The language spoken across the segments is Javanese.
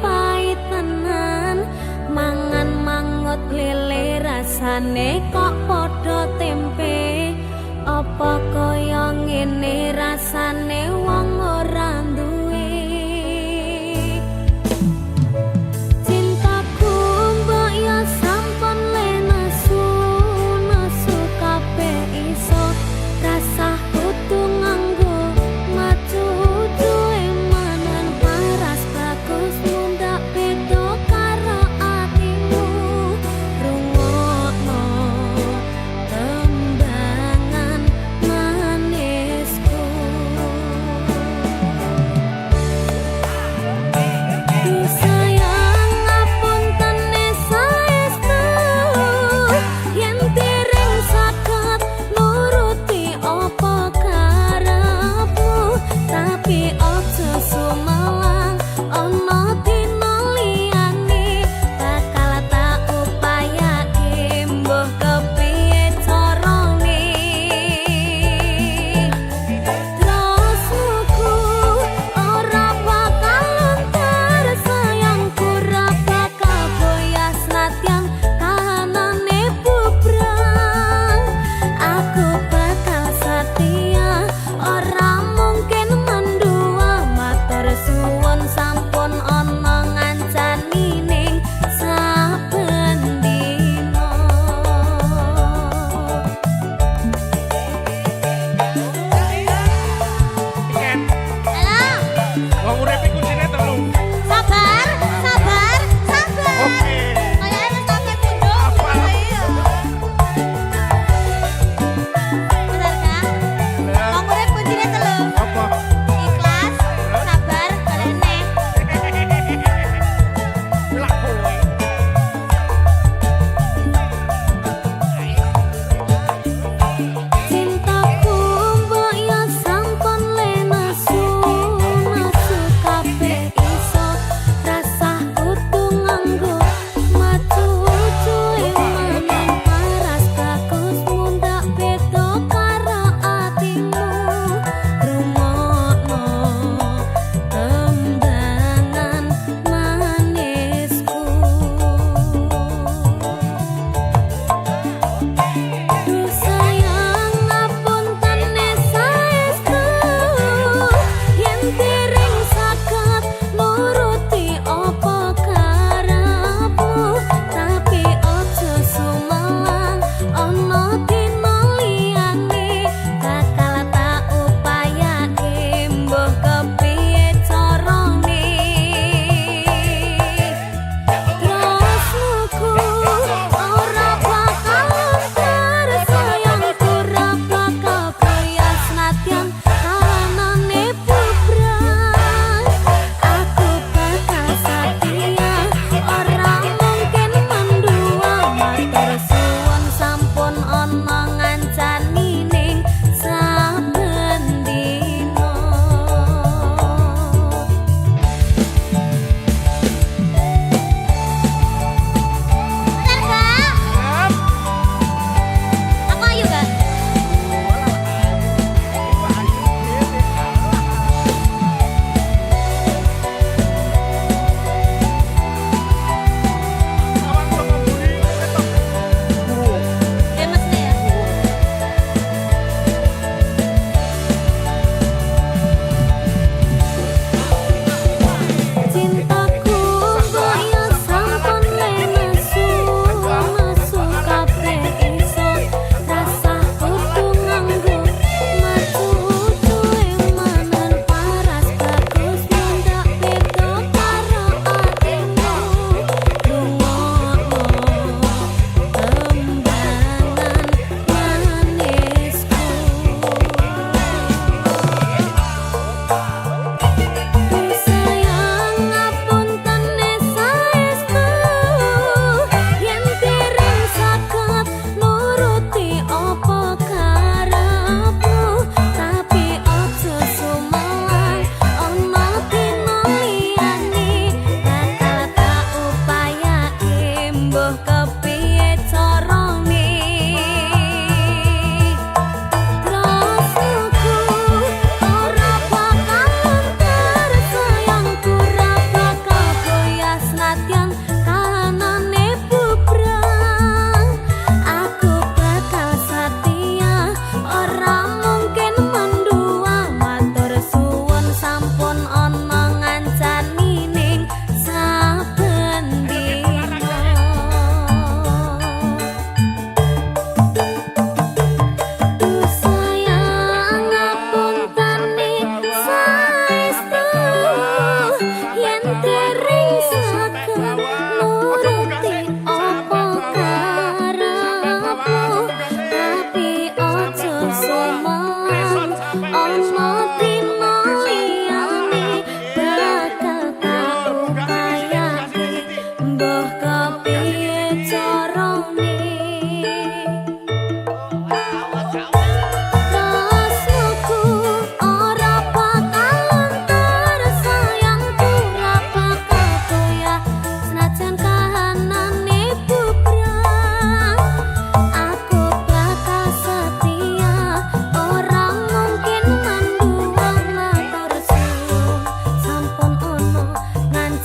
pahit tenan mangan mangut lele rasane kok padha tempe apa kaya ngene rasane wong ora duwe cintaku mbok ya sampun lenesu nesu kabeh iso rasa kudu nganggo maju duwe manan paras bagus mundak beda karo atimu rungokno tembangan manisku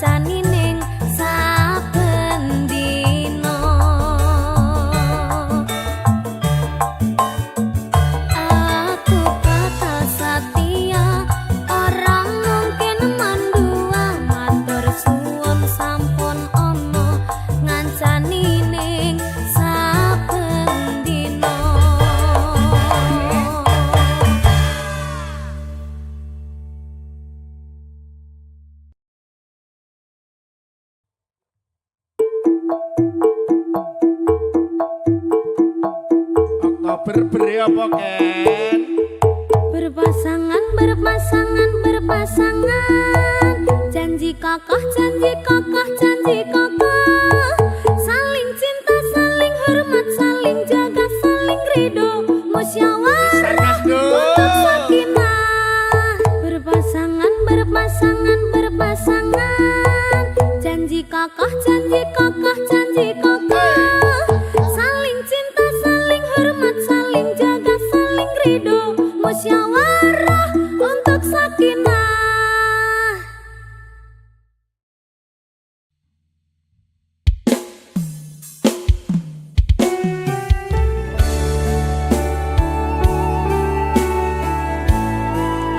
ngancani ning saben dina aku bakal setia orang mungkin mandua matur suwun sampun ono ngancani ning saben dina Beri apa Ken? berpasangan berpasangan berpasangan janji kokoh janji kokoh janji kokoh saling cinta saling hormat saling jaga saling ridho musyawarah untuk sakinah berpasangan berpasangan berpasangan janji kokoh janji kokoh janji kokoh saling cinta saling hormat saling jaga saling ridho musyawarah untuk sakinah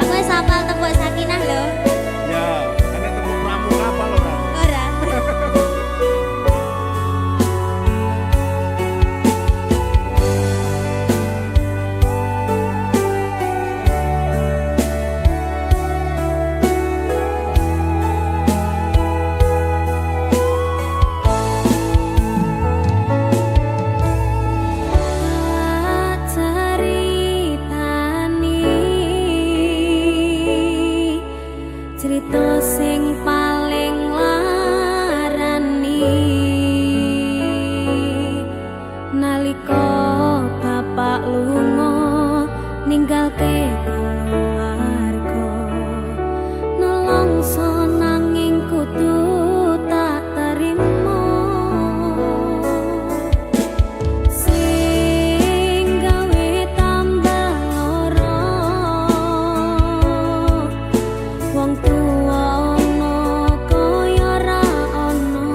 aku wis hafal tembok sakinah lho Ya, ana temu pramuka apa lho ora? ora cerita sing paling larani nalika bapak lunga ninggalke keluarga nelongso nanging kudu tak terima sing gawe tambah lara wong tuwa ono kaya ra ono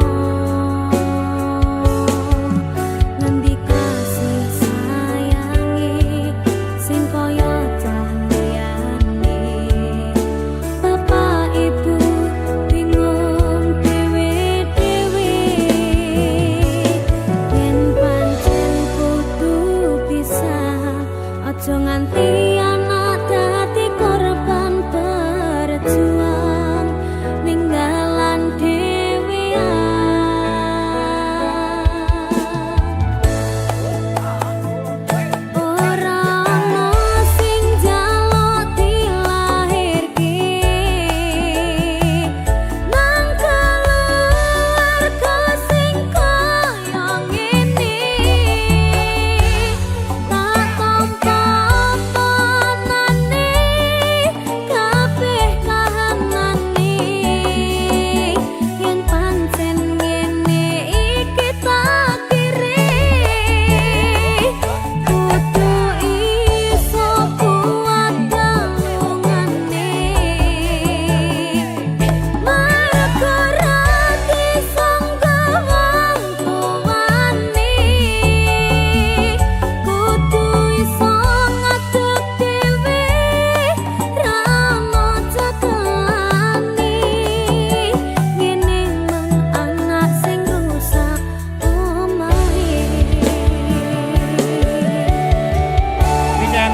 ngendi kasih sayangi sing kaya cahayane bapak ibu bingung dhewe-dhewe yen pancen kudu pisah aja nganti anak dadi korban berjuang ninggalan ora ono sing njaluk dilahirke nang keluarga sing kaya ngene tak tampa omonane kabeh kahanane yen pancen ngene iki takdire kudu iso kuat dalungane mergo ra disangga wong tuwane kudu iso ngadeg dhewe ra moco kelani ngene men anak sing rusak omahe Pijen,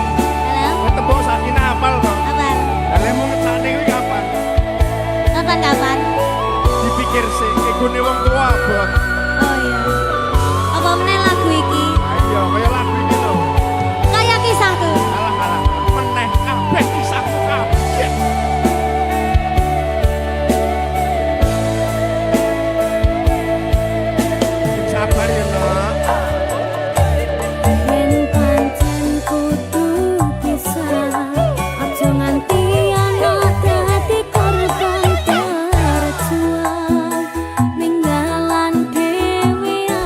halo tembok sakinah apal kok. kapan Lah mau ngecane kuwi kapan? kapan Dipikir sih, egone wong tua abot. oh iya apa meneh lagu iki Ayo, kaya lagu iki lho. kayak kisahku Alah, meneh kabeh kisahku kabeh. Sabar ya, Nak. yen pancen kudu pisah aja nganti anak dadi korban berjuang ninggalan dhewean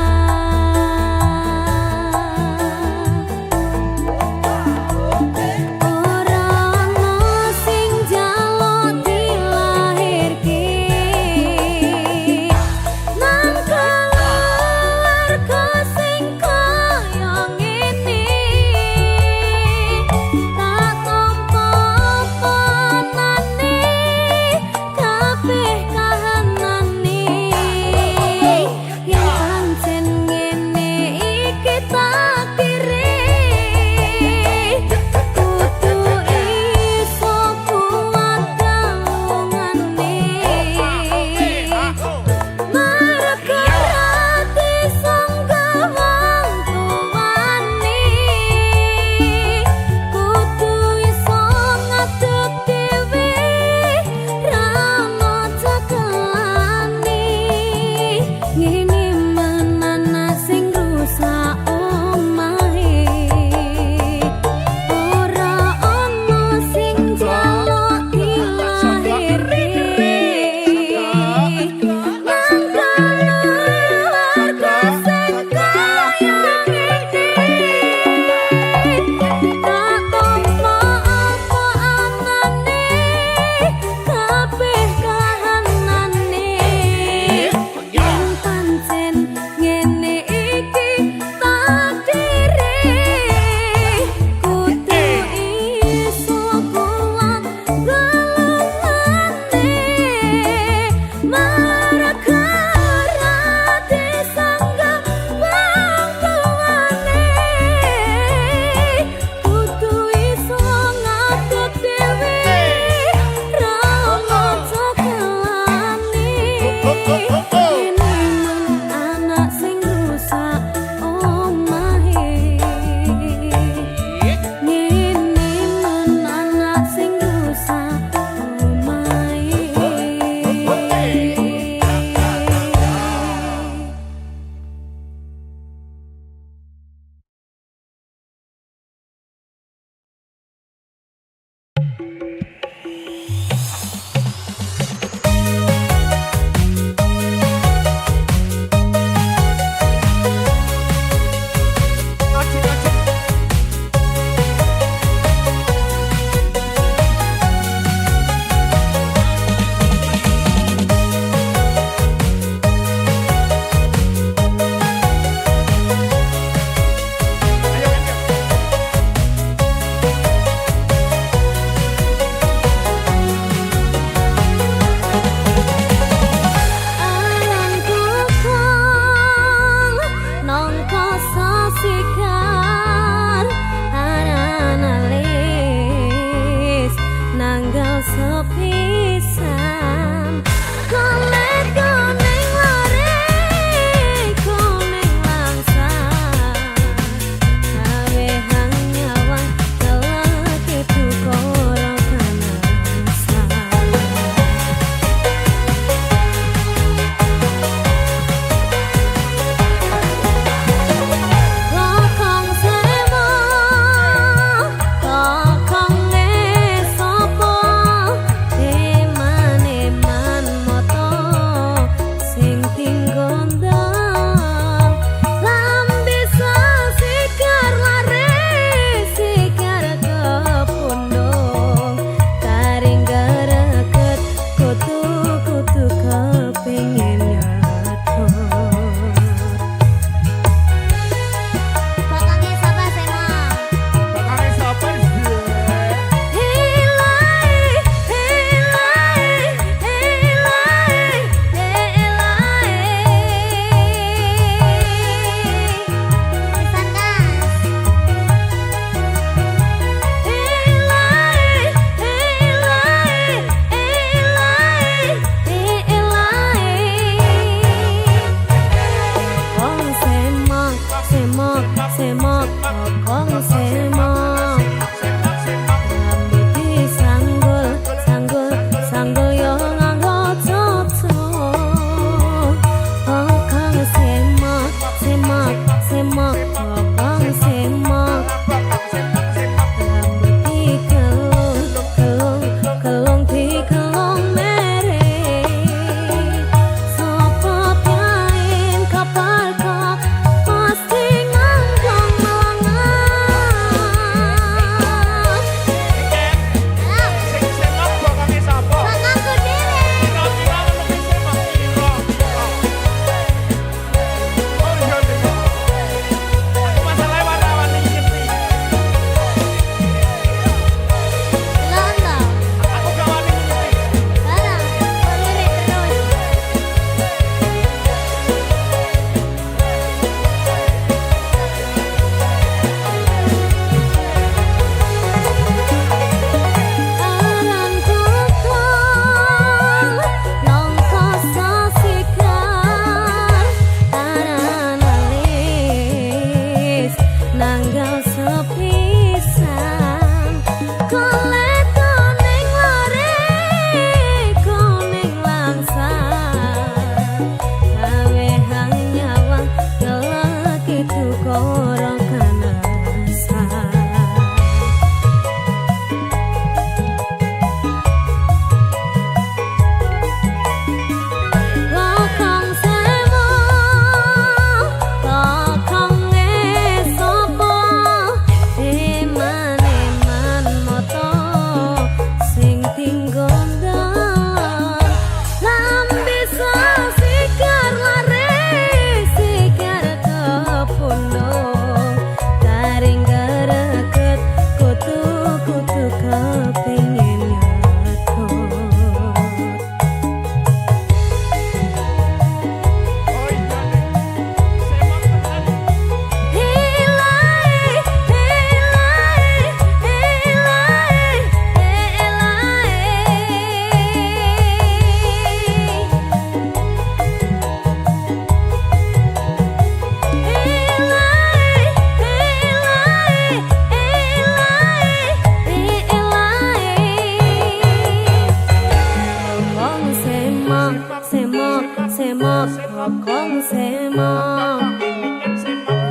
semok kokong semok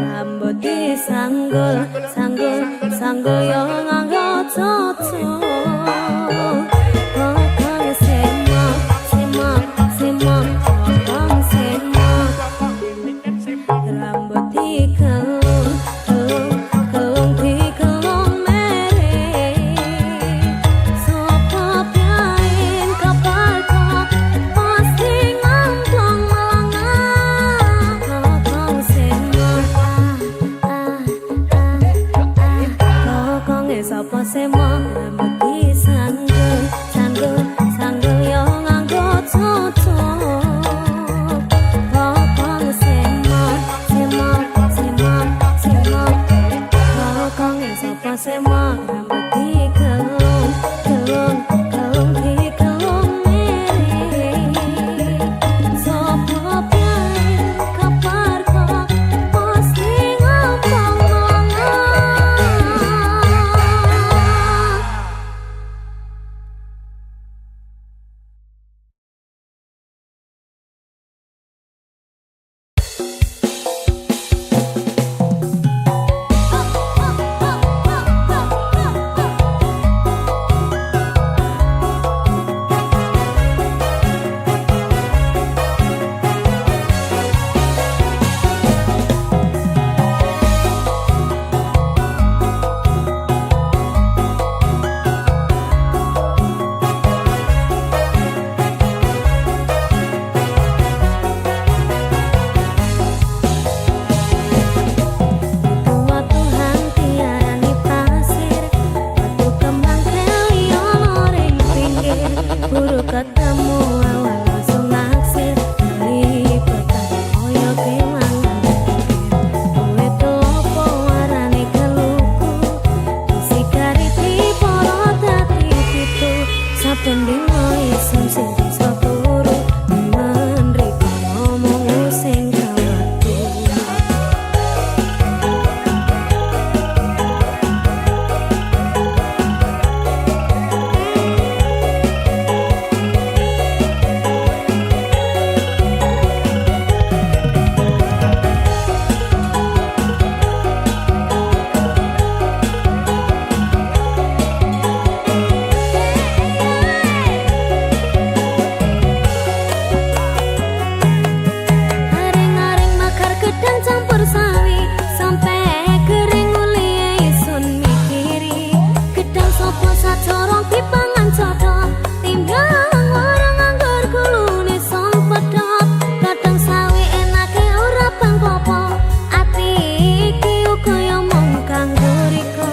rambut disanggul sanggul sanggul yo nganggo cucu kokong semok semok semok kokong semok rambut dikelung kelung kelung dikelung mere sopo piain kapal kok pasti ngomong melangah kokong semok kokong sopo semok rambut disanggul sanggul sanggul yo nganggo cucu kokong semok semok semok semok kokong sopo semok rambut dikelung kelung kelung dikelung mere sopo piain kapar kok pasti ngomong melangah Waktu hang tiarani pasir waktu kembang kelionor ing pinggir buru ketemu awan langsung naksir lipetan koyo kelangan kowe telopo warane keluku isi kariti poro dadi pitu saben dino isun sing bisa turu menriko ngomong sing kawatu Aring-aring makar gedang campur sawi sampai kering uli isun mikiri gedang sopo sacorong dipangan codok timbang warung anggur kulune song pedot kadang sawi enake ora bang popo ati iki uga yo mung kanggo riko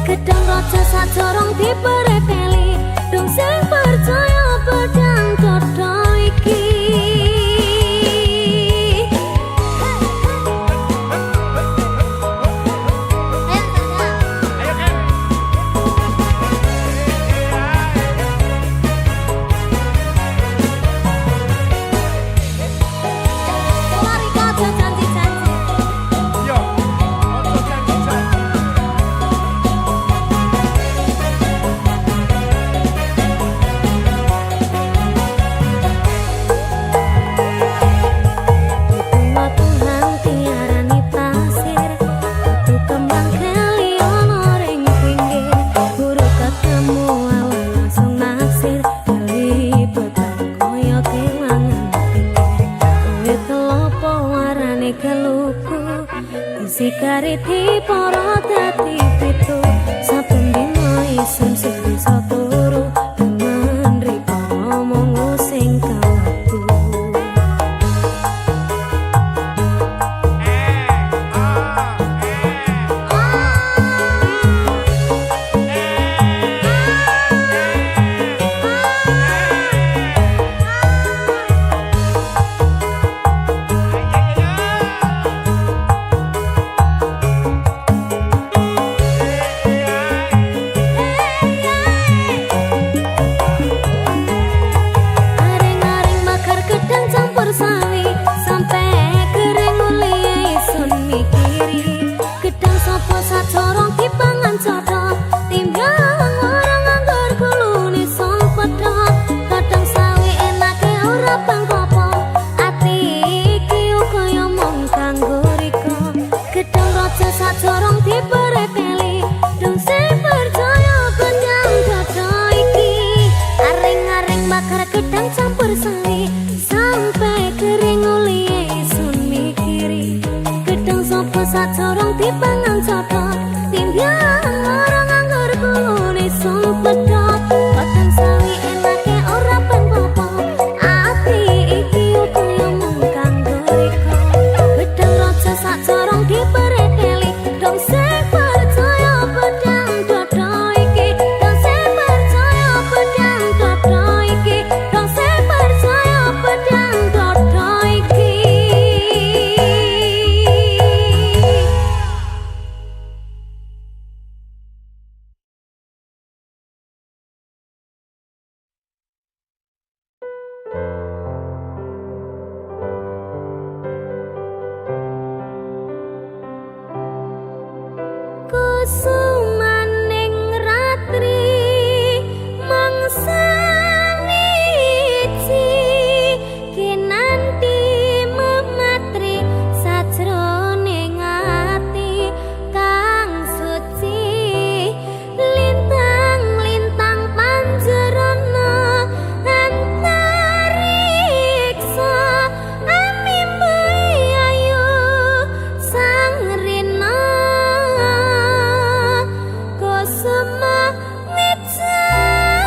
gedang raja sacorong diperepeli dong sing percaya pedang codok iki Lari kaca janji-janji Yo, ojo janji-janji. waktu hang tiarani pasir waktu kembang kelionor ing pinggir buru ketemu awan langsung naksir lipetan koyo kelangan pinggir kowe telopo warane keluku isi kariti poro dadi pitu saben dino isun sing bisa turu menriko ngomong sing kawatu sak corong dipangan coto timbyang orang anggur kulune sung pedot Padang sawi enake ora ben popo ati iki kaya mung kanggo riko Bedang raja sak corong diperekeli dong sing percaya pedang dodo iki dong sing percaya pedang dodo iki dong sing percaya pedang dodo iki Kusumaning ratri mangsani ci kinanti mematri sajroning ati kang suci lintang-lintang panjerana antariksa amimbai ayu sang rina Kusuma Wijaya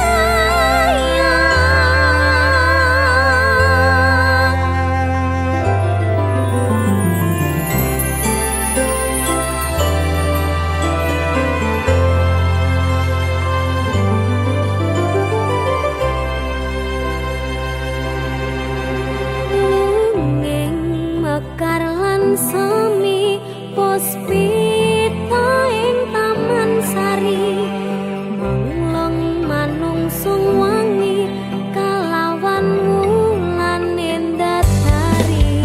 Lungeng mekar lan semi puspita ing taman sari manglong manungsung wangi kalawan wulan endasari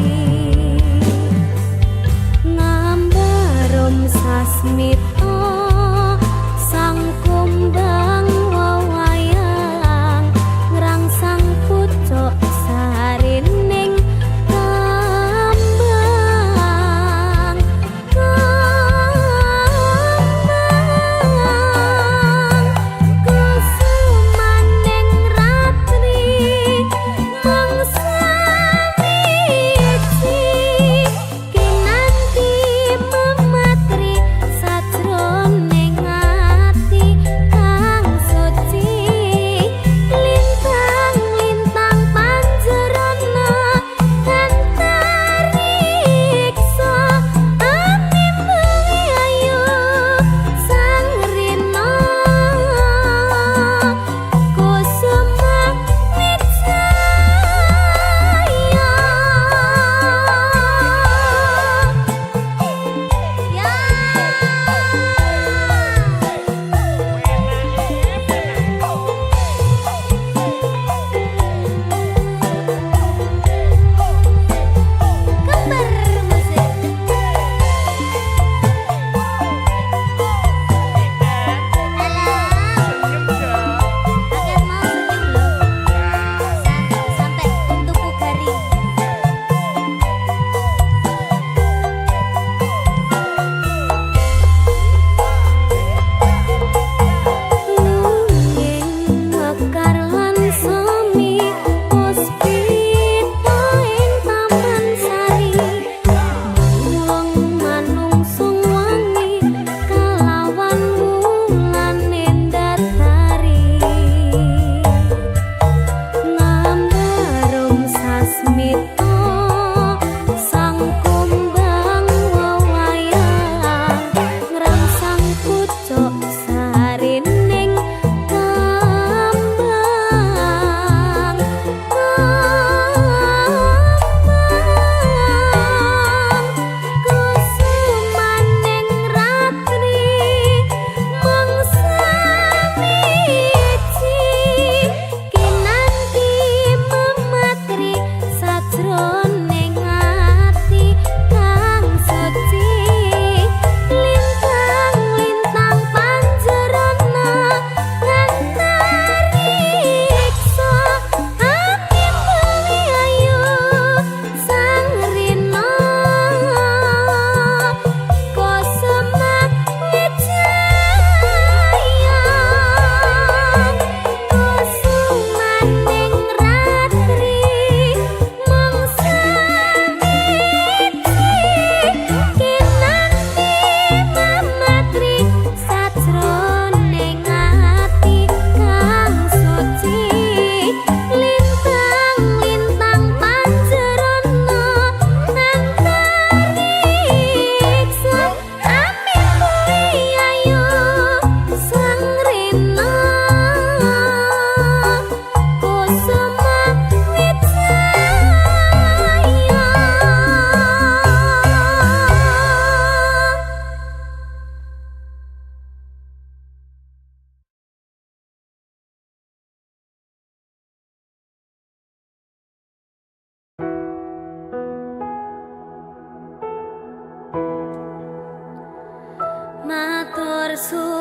ngambarum sasmita sang kumbang wawayang ngrangsang pucuk sarining kambang suwon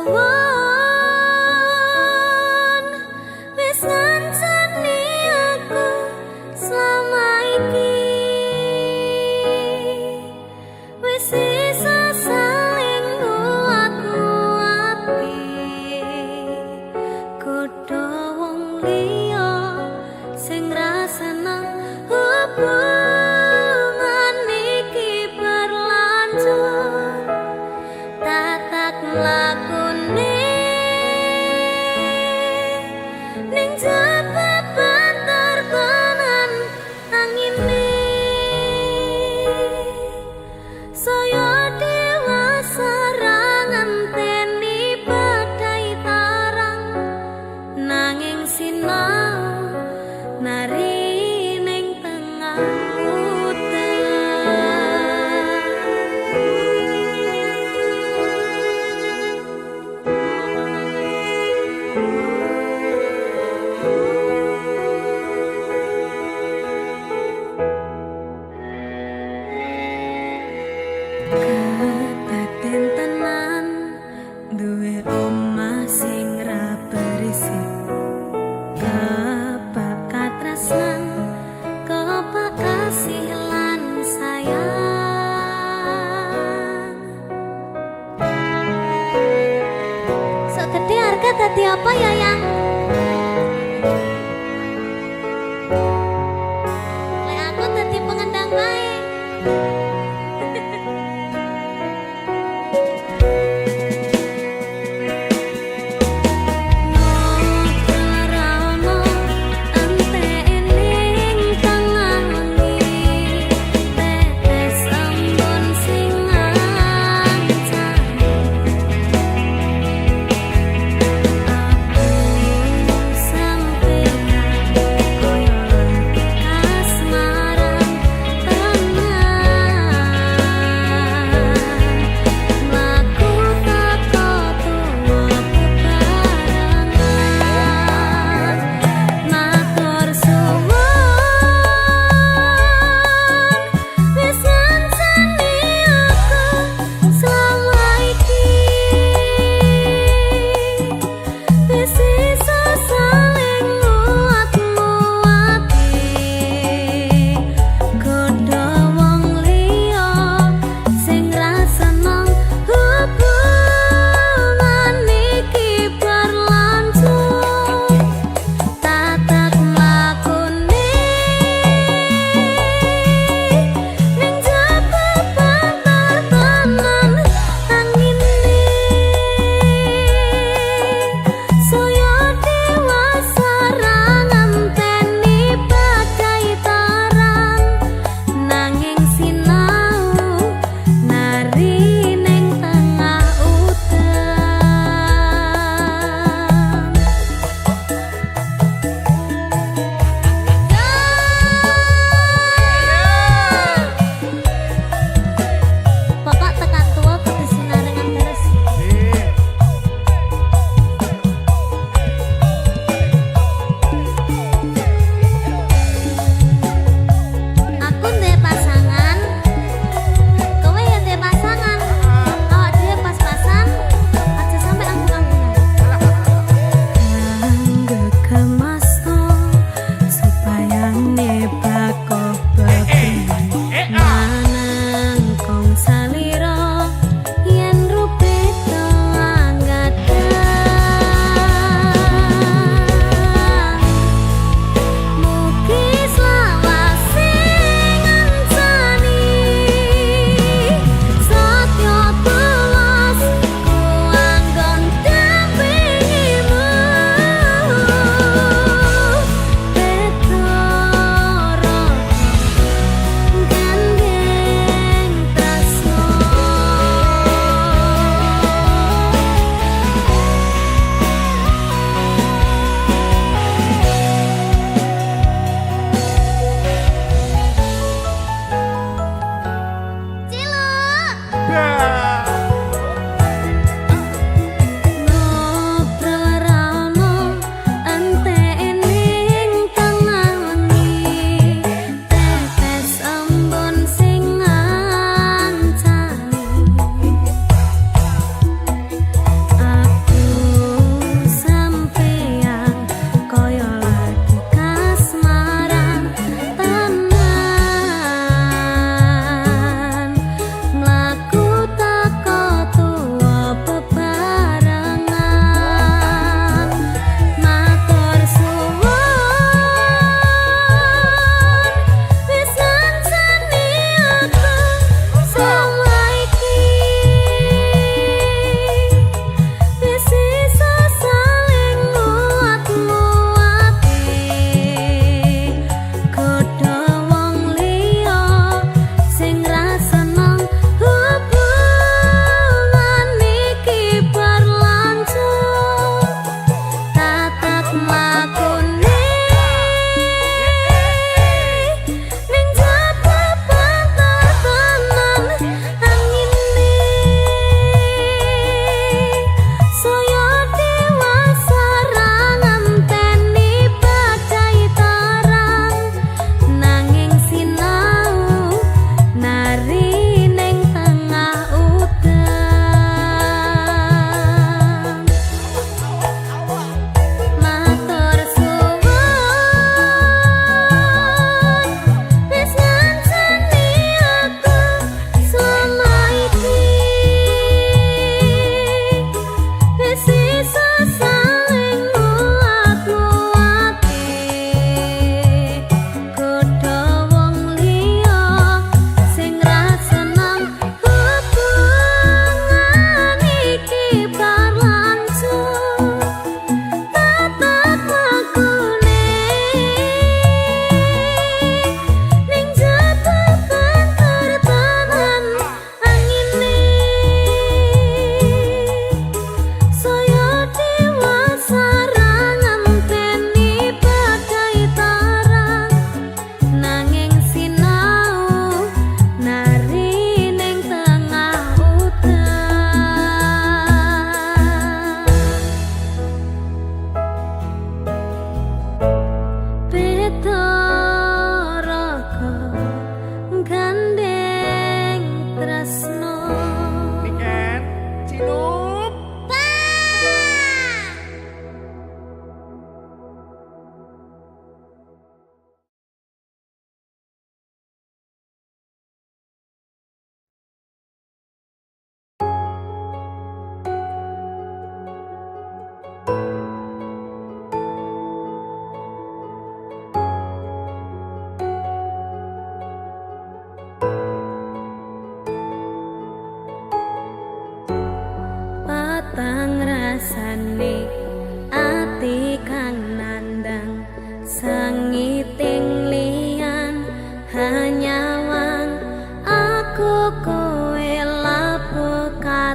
wis ngancani aku selama iki wis iso saling nguat-nguati kudu wong liya sing rasane hubungan iki berlanjut tatak lakune ning jebak banter tenan angine saya dewasa ngenteni badai tarang nanging sinau nari ning tengah kedaden tenan duwe omah sing ra berisik kebakat tresnan kebakat kasih lan sayang segede harga tadi apa ya yang lek aku tadi pengendang baik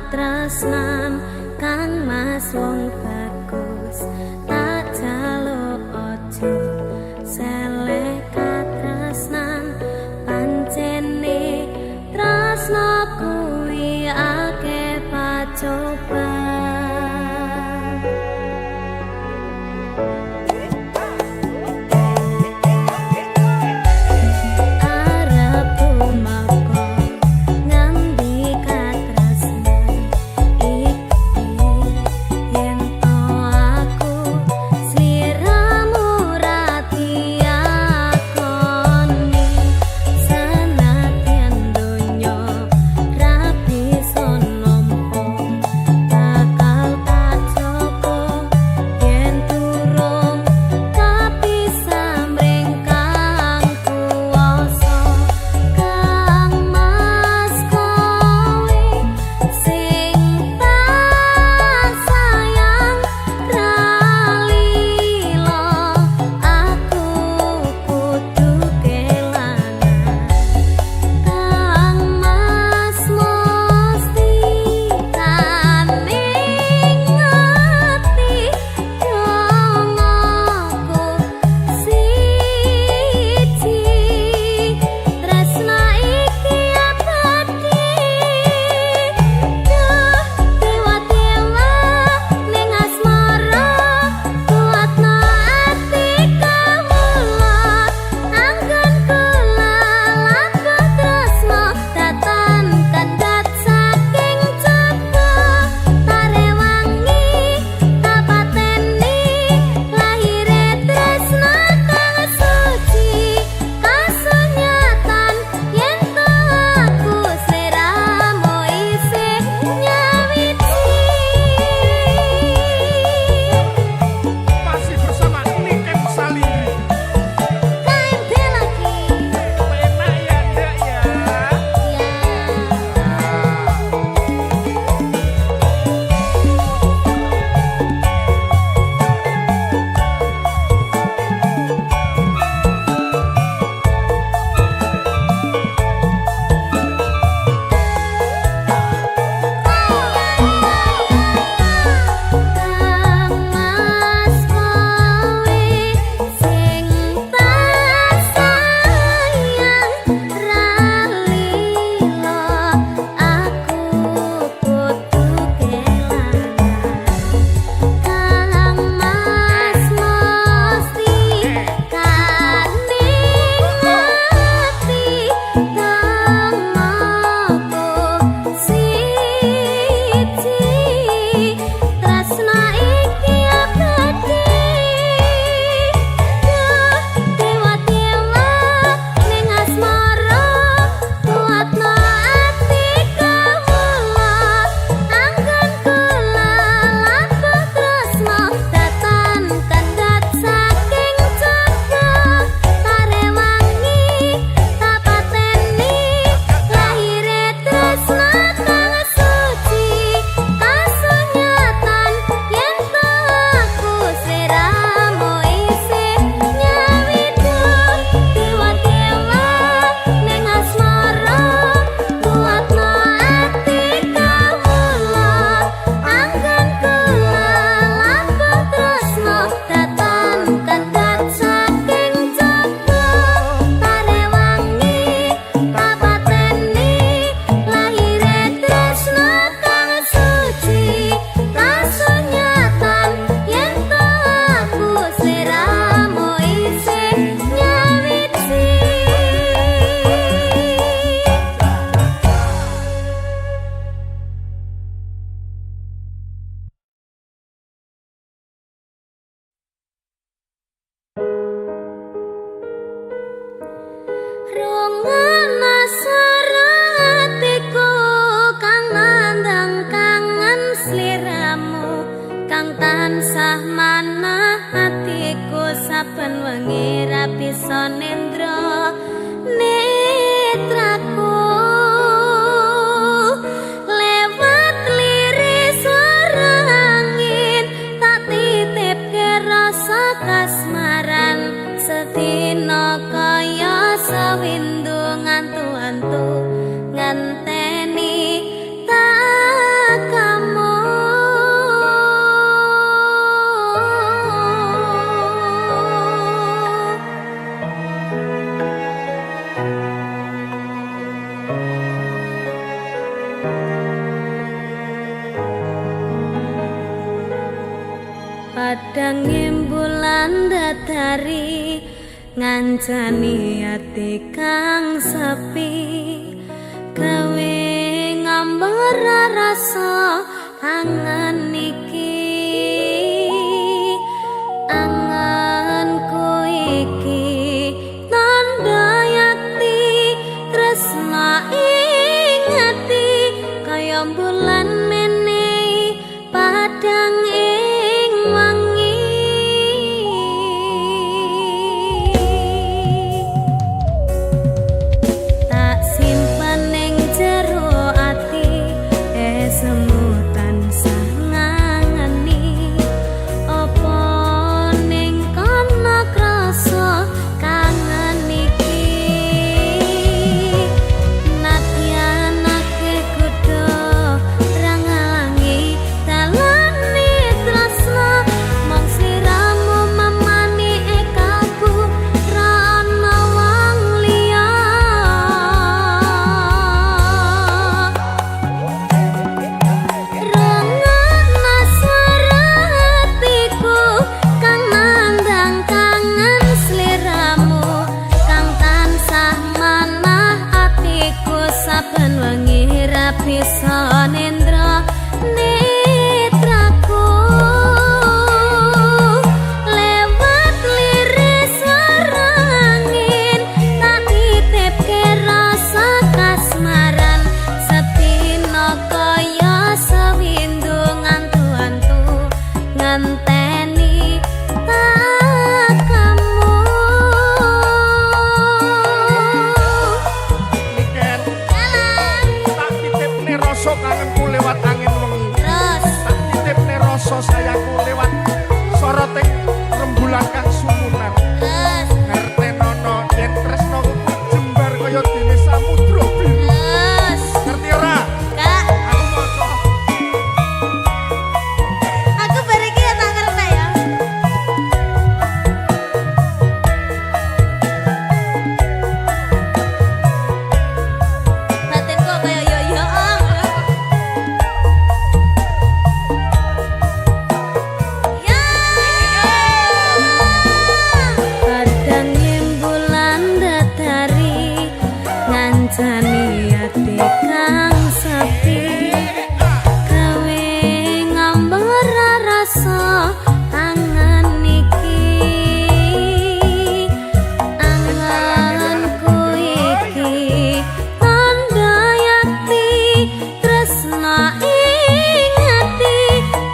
katresnan kang mas wong bagus tak jaluk ojo seleh katresnan pancene tresno kuwi akeh pacoba. Tansah manah hatiku saben wengi ra bisa nendra netraku lewat liris swara angin tak titipke rasa kasmaran sedina kaya sawindu ngantu-antu nganteni tak Padang bulan datari ngancani ati kang sepi gawe ngambar rasa angan iki anganku iki tanda yakti tresna ing ati kaya bulan menehi padang ing wangi tak simpen ning jero ati semu tansah ngangeni apa ning kana krasa kangen iki nadyan akeh kudu rangalangi dalane tresna mong sliramu mamani ekaku ra ana wong liya rengana swara hatiku kang nandang kangen sliramu kang tansah manah atiku saben wengi ra bisa nendra netraku lewat liris swara angin tak titipke rasa kasmaran setino kaya sewindu ngantu-antu ngenteni tak kamu Niken tak titipne rasa kangenku lewat angin wengi terus tak titipne rasa sayangku lewat soroting rembulan kang sumunar terus ngertenono yen tresnaku jembar kaya dene samudra biru terus ngerti ora kak aku maca aku bariki ya tak ngerti ya batinku kaya yo ya padang bulan datari ngancani ati kang sepi gawe ngambar rasa angan iki anganku iki tanda yakti tresna ing ati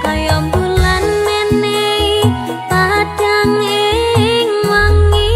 kaya bulan menehi padang ing wangi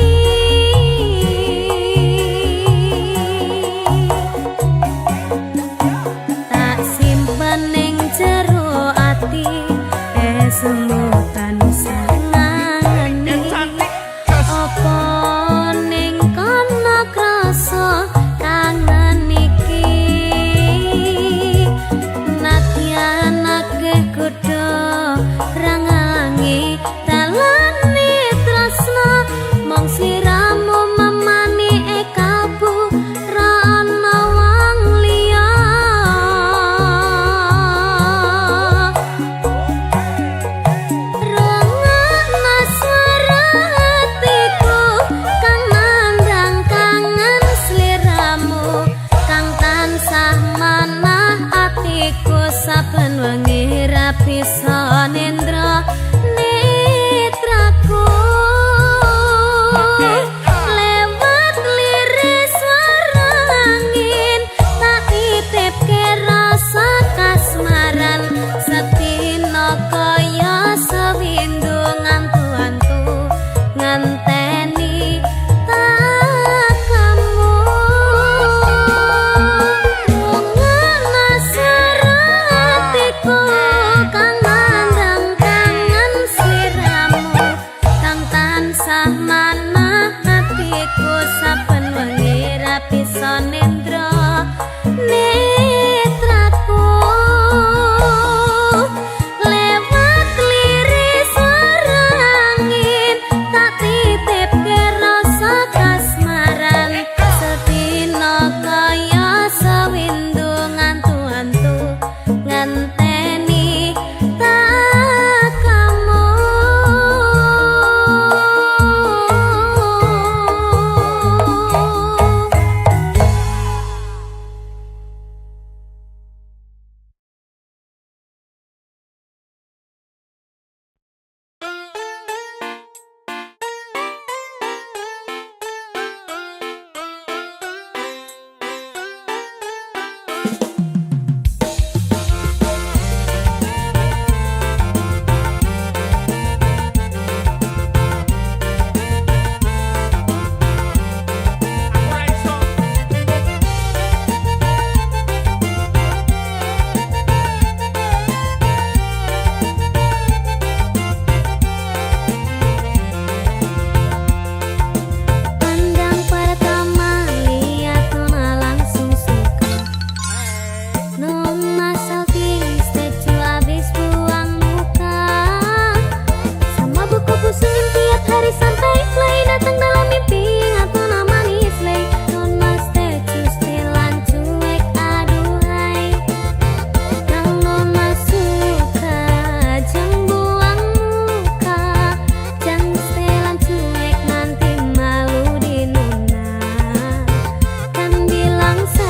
bangsa